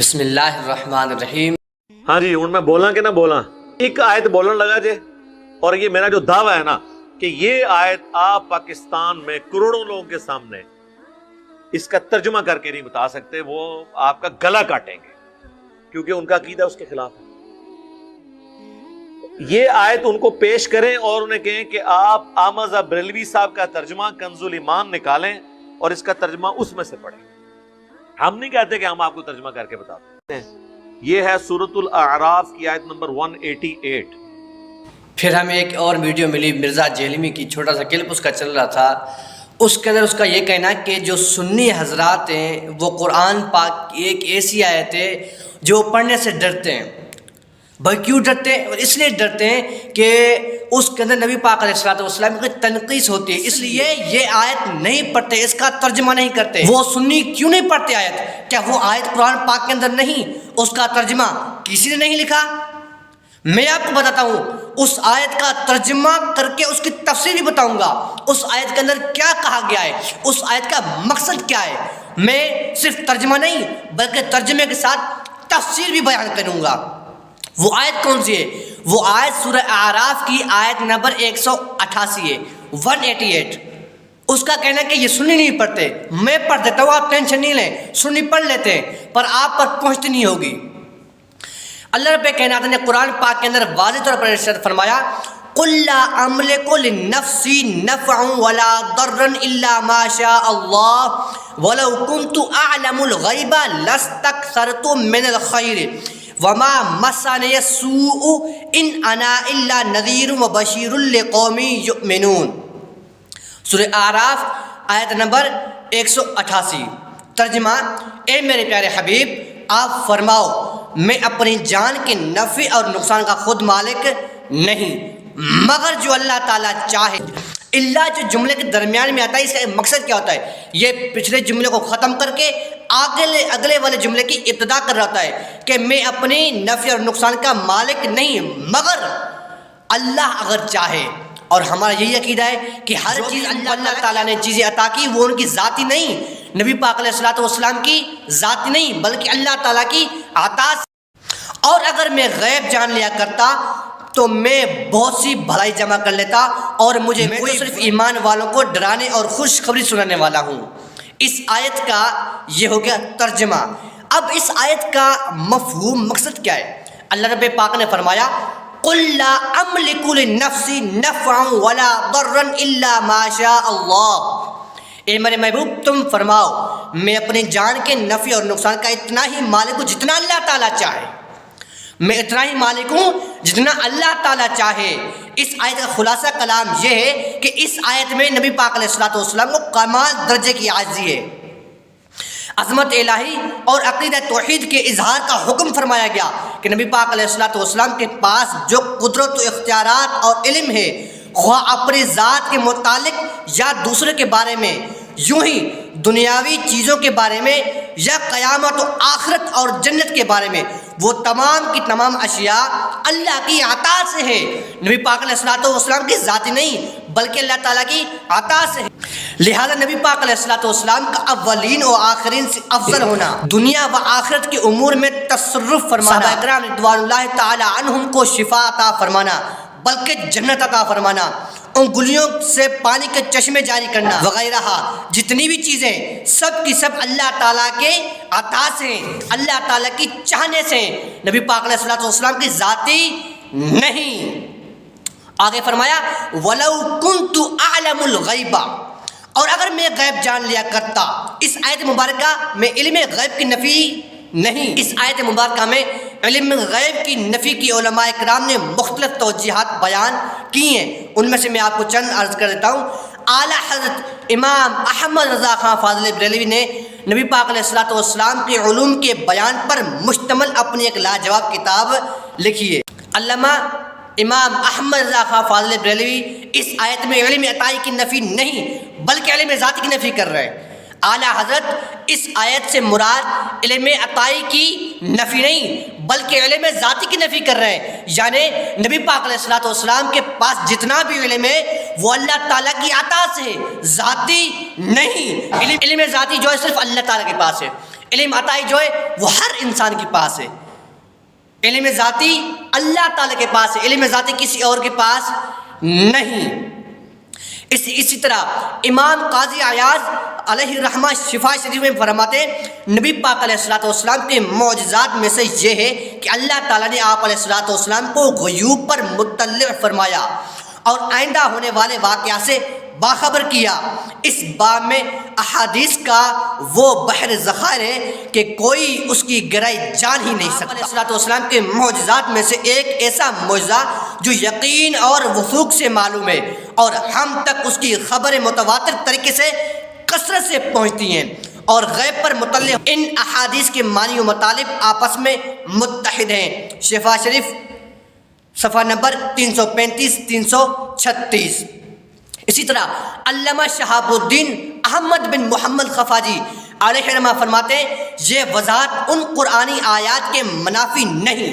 بسم اللہ الرحمن الرحیم۔ ہاں جی، ہوں میں بولاں کہ نہ بولاں، ایک آیت بولن لگا جے، اور یہ میرا جو دعویٰ ہے نا کہ یہ آیت آپ پاکستان میں کروڑوں لوگوں کے سامنے اس کا ترجمہ کر کے نہیں بتا سکتے، وہ آپ کا گلا کاٹیں گے کیونکہ ان کا عقیدہ اس کے خلاف ہے۔ یہ آیت ان کو پیش کریں اور انہیں کہیں کہ آپ احمد بریلوی صاحب کا ترجمہ کنز الایمان نکالیں اور اس کا ترجمہ اس میں سے پڑھیں۔ ہم نہیں کہتے کہ ہم آپ کو ترجمہ کر کے بتاتے ہیں۔ یہ ہے سورۃ الاعراف کی آیت نمبر 188۔ پھر ہمیں ایک اور ویڈیو ملی مرزا جہلمی کی، چھوٹا سا کلپ اس کا چل رہا تھا، اس کے اندر اس کا یہ کہنا کہ جو سنی حضرات ہیں وہ قرآن پاک کی ایک ایسی آیت ہے جو پڑھنے سے ڈرتے ہیں۔ بھائی کیوں ڈرتے ہیں؟ اس لیے ڈرتے ہیں کہ اس کے اندر نبی پاک علیہ الصلوۃ والسلام کی تنقیص ہوتی ہے، اس لیے یہ آیت نہیں پڑھتے، اس کا ترجمہ نہیں کرتے۔ وہ سنی کیوں نہیں پڑھتے آیت؟ کیا وہ آیت قرآن پاک کے اندر نہیں؟ اس کا ترجمہ کسی نے نہیں لکھا؟ میں آپ کو بتاتا ہوں، اس آیت کا ترجمہ کر کے اس کی تفسیر بھی بتاؤں گا، اس آیت کے اندر کیا کہا گیا ہے، اس آیت کا مقصد کیا ہے۔ میں صرف ترجمہ نہیں بلکہ ترجمے کے ساتھ تفسیر بھی بیان کروں گا۔ وہ آیت کون سی ہے؟ وہ آیت سورہ اعراف کی آیت نمبر 188 ہے، 188۔ اس کا کہنا ہے کہ یہ سنی نہیں پڑھتے، میں پڑھ دیتا ہوں، آپ ٹینشن نہیں لیں، سنی پڑھ لیتے ہیں پر آپ پر پہنچتی نہیں ہوگی۔ اللہ رب کائنات نے قرآن پاک کے اندر واضح طور پر ارشاد فرمایا، قُلْ لَا أَمْلِكُ لِنَّفْسِي نَفْعًا وَلَا ضَرًّا إِلَّا مَا شَاءَ اللَّهُ وَلَوْ كُنْتُ أَعْلَمُ الْغَيْبَ لَاسْتَكْثَرْتُ مِنَ الْخَيْرِ وَمَا مَسَّنِيَ السُّوءُ إِنْ أَنَا إِلَّا نَذِيرٌ وَبَشِيرٌ لِقَوْمٍ يُؤْمِنُونَ۔ سورہ اعراف آیت نمبر 188۔ ترجمہ، اے میرے پیارے حبیب آپ فرماؤ میں اپنی جان کے نفع اور نقصان کا خود مالک نہیں مگر جو اللہ تعالیٰ چاہے۔ اللہ جو جملے کے درمیان میں آتا ہے، اس کا مقصد کیا ہوتا ہے؟ یہ پچھلے جملے کو ختم کر کے اگلے والے جملے کی ابتدا کر رہا ہوتا ہے کہ میں اپنی نفع اور نقصان کا مالک نہیں مگر اللہ اگر چاہے۔ اور ہمارا یہی عقیدہ ہے کہ ہر چیز اللہ تعالیٰ نے چیزیں عطا کی وہ ان کی ذاتی نہیں، نبی پاک علیہ الصلوۃ والسلام کی ذاتی نہیں بلکہ اللہ تعالیٰ کی عطا۔ اور اگر میں غیب جان لیا کرتا تو میں بہت سی بھلائی جمع کر لیتا، اور میں تو صرف ایمان والوں کو ڈرانے اور خوشخبری سنانے والا ہوں۔ اس آیت کا یہ ہو گیا ترجمہ۔ اب اس آیت کا مفہوم مقصد کیا ہے؟ اللہ رب پاک نے فرمایا، قُلْ لَا أَمْلِكُ لِنَّفْسِي نَفْعًا وَلَا ضَرًّا إِلَّا مَا شَاءَ اللَّهُ۔ اے میرے محبوب تم فرماؤ میں اپنی جان کے نفع اور نقصان کا اتنا ہی مالک ہوں جتنا اللہ تعالیٰ چاہے، میں اتنا ہی مالک ہوں جتنا اللہ تعالیٰ چاہے۔ اس آیت کا خلاصہ کلام یہ ہے کہ اس آیت میں نبی پاک علیہ الصلوۃ والسلام کو کمال درجے کی عاجزی ہے، عظمت الہی اور عقیدہ توحید کے اظہار کا حکم فرمایا گیا کہ نبی پاک علیہ الصلوۃ والسلام کے پاس جو قدرت و اختیارات اور علم ہے، خواہ اپنی ذات کے متعلق یا دوسرے کے بارے میں، یوں ہی دنیاوی چیزوں کے بارے میں یا قیامت و آخرت اور جنت کے بارے میں، وہ تمام کی تمام اشیاء اللہ کی عطا سے ہے، نبی پاک علیہ الصلوۃ والسلام کی ذاتی نہیں بلکہ اللہ تعالیٰ کی عطا سے ہے۔ لہذا نبی پاک علیہ الصلوۃ والسلام کا اولین و آخرین سے افضل ہونا، دنیا و آخرت کے امور میں تصرف فرمانا، صحابہ کرام رضوان اللہ تعالی عنہم کو شفا عطا فرمانا بلکہ جنت عطا فرمانا، انگلیوں سے پانی کے چشمے جاری کرنا وغیرہ جتنی بھی چیزیں سب کی سب اللہ تعالیٰ کے عطا سے ہیں، اللہ تعالیٰ کی چاہنے سے ہیں، نبی پاک علیہ الصلوۃ والسلام کی ذاتی نہیں۔ آگے فرمایا، وَلَوْ كُنْتُ أَعْلَمُ الْغَيْبَ، اور اگر میں غیب جان لیا کرتا۔ اس آیت مبارکہ میں علم غیب کی نفی نہیں، اس آیت مبارکہ میں علم غیب کی نفی کی علماء کرام نے مختلف توجیہات بیان کی ہیں، ان میں سے میں آپ کو چند عرض کر دیتا ہوں۔ اعلیٰ حضرت امام احمد رضا خان فاضل بریلوی نے نبی پاک علیہ الصلوۃ والسلام کے علوم کے بیان پر مشتمل اپنی ایک لاجواب کتاب لکھی ہے۔ علامہ امام احمد رضا خان فاضل بریلوی اس آیت میں علم عطائی کی نفی نہیں بلکہ علم ذاتی کی نفی کر رہے ہیں۔ اعلیٰ حضرت اس آیت سے مراد علم عطائی کی نفی نہیں بلکہ علم ذاتی کی نفی کر رہے ہیں، یعنی نبی پاک علیہ الصلوۃ والسلام کے پاس جتنا بھی علم ہے وہ اللہ تعالیٰ کی عطا سے ہے، ذاتی نہیں۔ علم ذاتی جو ہے صرف اللہ تعالیٰ کے پاس ہے، علم عطائی جو ہے وہ ہر انسان کے پاس ہے، علم ذاتی اللہ تعالیٰ کے پاس ہے، علم ذاتی کسی اور کے پاس نہیں۔ اسی طرح امام قاضی عیاض علیہ الرحمہ شفا شریف میں فرماتے ہیں نبی پاک علیہ الصلوۃ والسلام کے معجزات میں سے یہ ہے کہ اللہ تعالیٰ نے آپ علیہ الصلوۃ والسلام کو غیوب پر مطلع فرمایا اور آئندہ ہونے والے واقعات سے باخبر کیا۔ اس باب میں احادیث کا وہ بحر ذخائر ہے کہ کوئی اس کی گہرائی جان ہی نہیں سکتا۔ علیہ الصلوۃ والسلام کے معجزات میں سے ایک ایسا معجزہ جو یقین اور وثوق سے معلوم ہے اور ہم تک اس کی خبر متواتر طریقے سے کثرت سے پہنچتی ہیں اور غیب پر مطلع ان احادیث کے معنی و مطالب آپس میں متحد ہیں۔ شفا شریف صفحہ نمبر 335-336۔ اسی طرح علامہ شہاب الدین احمد بن محمد خفاجی علیہ الرحمہ فرماتے ہیں یہ وضاحت ان قرآنی آیات کے منافی نہیں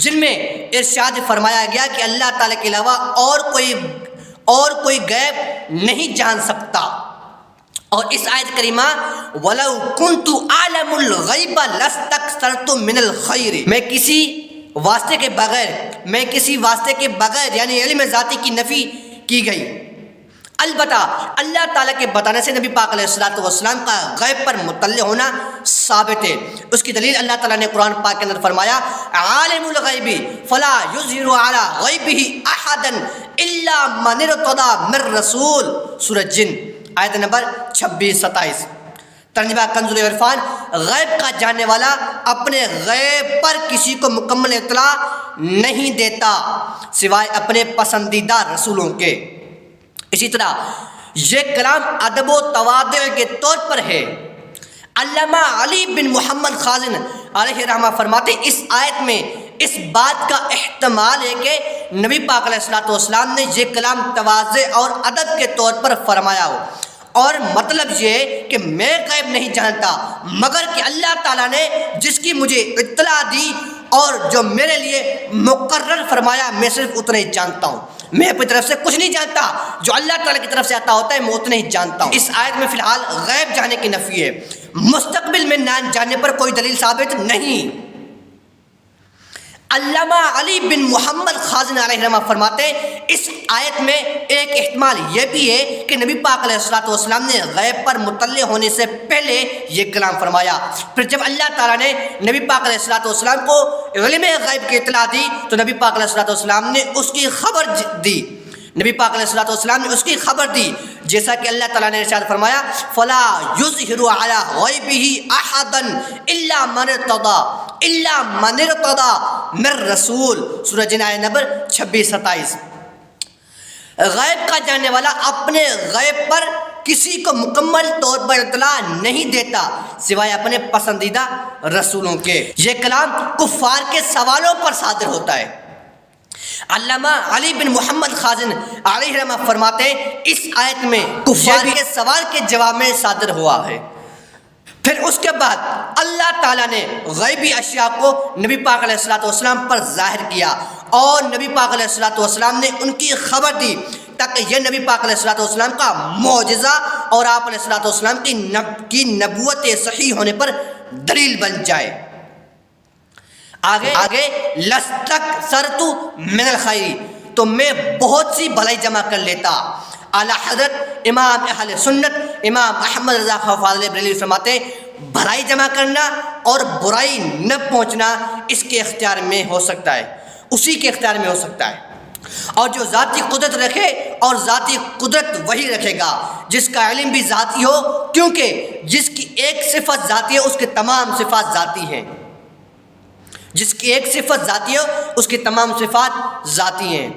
جن میں ارشاد فرمایا گیا کہ اللہ تعالیٰ کے علاوہ اور کوئی غیب نہیں جان سکتا، اور اس آیت کریمہ وَلَوْ كُنْتُ أَعْلَمُ الْغَيْبَ لَاسْتَكْثَرْتُ مِنَ الْخَيْرِ، میں کسی واسطے کے بغیر یعنی علم ذاتی کی نفی کی گئی۔ البتہ اللہ تعالیٰ کے بتانے سے نبی پاک علیہ الصلوۃ والسلام کا غیب پر مطلع ہونا ثابت ہے۔ اس کی دلیل اللہ تعالیٰ نے قرآن پاک کے اندر فرمایا عالم الغیب فلا یظہر علی غیبہ احدا الا من ارتضی من رسول، سورہ جن آیت نمبر 26-27۔ ترجمہ کنز العرفان، غیب کا جاننے والا اپنے غیب پر کسی کو مکمل اطلاع نہیں دیتا سوائے اپنے پسندیدہ رسولوں کے۔ اسی طرح یہ کلام ادب و تواضع کے طور پر ہے۔ علامہ علی بن محمد خازن علیہ الرحمہ فرماتے اس آیت میں اس بات کا احتمال ہے کہ نبی پاک علیہ الصلوۃ والسلام نے یہ کلام تواضع اور ادب کے طور پر فرمایا ہو، اور مطلب یہ کہ میں غیب نہیں جانتا مگر کہ اللہ تعالیٰ نے جس کی مجھے اطلاع دی اور جو میرے لیے مقرر فرمایا میں صرف اتنا ہی جانتا ہوں، میں اپنی طرف سے کچھ نہیں جانتا، جو اللہ تعالیٰ کی طرف سے عطا ہوتا ہے میں اتنا ہی جانتا ہوں۔ اس آیت میں فی الحال غیب جاننے کی نفی ہے، مستقبل میں نہ جاننے پر کوئی دلیل ثابت نہیں۔ علامہ علی بن محمد خازن علیہ الرحمہ فرماتے ہیں اس آیت میں ایک احتمال یہ بھی ہے کہ نبی پاک علیہ الصلوۃ والسلام نے غیب پر مطلع ہونے سے پہلے یہ کلام فرمایا، پھر جب اللہ تعالیٰ نے نبی پاک علیہ الصلوۃ والسلام کو علم غیب کی اطلاع دی تو نبی پاک علیہ الصلوۃ والسلام نے اس کی خبر دی، نبی پاک علیہ الصلوۃ والسلام نے اس کی خبر دی، جیسا کہ اللہ تعالیٰ نے ارشاد فرمایا فلا یظہر علی غیبہ احدا الا من ارتضی من رسول، سورہ جن آیت نمبر 26-27۔ غیب کا جاننے والا اپنے غیب پر کسی کو مکمل طور پر اطلاع نہیں دیتا سوائے اپنے پسندیدہ رسولوں کے۔ یہ کلام کفار کے سوالوں پر صادر ہوتا ہے۔ علامہ علی بن محمد خازن علیہ الرحمہ فرماتے ہیں اس آیت میں کفار کے سوال کے جواب میں صادر ہوا ہے۔ پھر اس کے بعد اللہ تعالیٰ نے غیبی اشیاء کو نبی پاک علیہ الصلوۃ والسلام پر ظاہر کیا اور نبی پاک علیہ الصلوۃ والسلام نے ان کی خبر دی تاکہ یہ نبی پاک علیہ الصلوۃ والسلام کا معجزہ اور آپ علیہ الصلوۃ والسلام کی نبوت صحیح ہونے پر دلیل بن جائے۔ آگے لستکثرت من الخیر، تو میں بہت سی بھلائی جمع کر لیتا۔ اعلیٰ حضرت امام اہل سنت امام احمد رضا خان فاضل بریلوی فرماتے ہیں بھلائی جمع کرنا اور برائی نہ پہنچنا اس کے اختیار میں ہو سکتا ہے، اسی کے اختیار میں ہو سکتا ہے، اور جو ذاتی قدرت رکھے اور ذاتی قدرت وہی رکھے گا جس کا علم بھی ذاتی ہو، کیونکہ جس کی ایک صفت ذاتی ہے اس کے تمام صفات ذاتی ہیں، جس کی ایک صفت ذاتی ہو اس کی تمام صفات ذاتی ہیں۔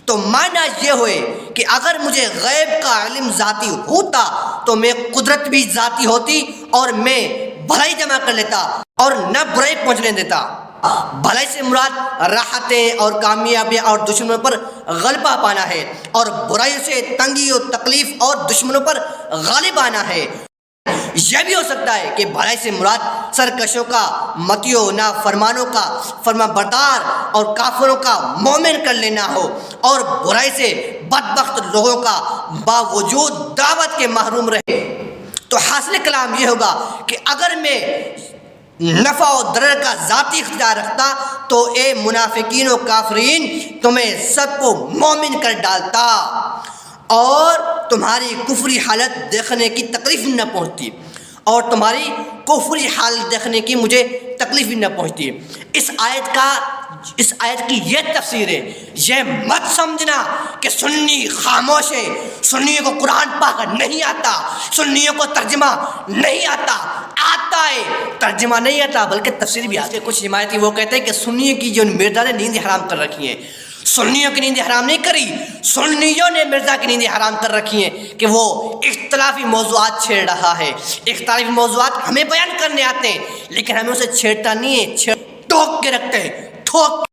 تو معنی یہ ہوئے کہ اگر مجھے غیب کا علم ذاتی ہوتا تو میں قدرت بھی ذاتی ہوتی اور میں بھلائی جمع کر لیتا اور نہ برائی پہنچنے دیتا۔ بھلائی سے مراد راحتیں اور کامیابیاں اور دشمنوں پر غلبہ پانا ہے، اور برائی سے تنگی اور تکلیف اور دشمنوں پر غالب آنا ہے۔ یہ بھی ہو سکتا ہے کہ بھلائی سے مراد سرکشوں کا، متیوں نافرمانوں کا فرما بردار اور کافروں کا مومن کر لینا ہو، اور برائی سے بدبخت لوگوں کا باوجود دعوت کے محروم رہے تو حاصل کلام یہ ہوگا کہ اگر میں نفع و ضرر کا ذاتی اختیار رکھتا تو اے منافقین و کافرین تمہیں سب کو مومن کر ڈالتا اور تمہاری کفری حالت دیکھنے کی تکلیف نہ پہنچتی، اور تمہاری کفری حالت دیکھنے کی مجھے تکلیف نہ پہنچتی۔ اس آیت کی یہ تفسیر ہے۔ یہ مت سمجھنا کہ سنی خاموش ہے، سنیوں کو قرآن پاک نہیں آتا، سنیوں کو ترجمہ نہیں آتا ہے، ترجمہ نہیں آتا بلکہ تفسیر بھی آتی ہے۔ کچھ جماعتی وہ کہتے ہیں کہ سنیوں کی جو مرزا نے نیند حرام کر رکھی ہیں، سنیوں کی نیند حرام نہیں کری، سنیوں نے مرزا کی نیند حرام کر رکھی ہیں کہ وہ اختلافی موضوعات چھیڑ رہا ہے۔ اختلافی موضوعات ہمیں بیان کرنے آتے ہیں لیکن ہمیں اسے چھیڑتا نہیں ہے، ٹوک کے رکھتے ہیں، ٹھوک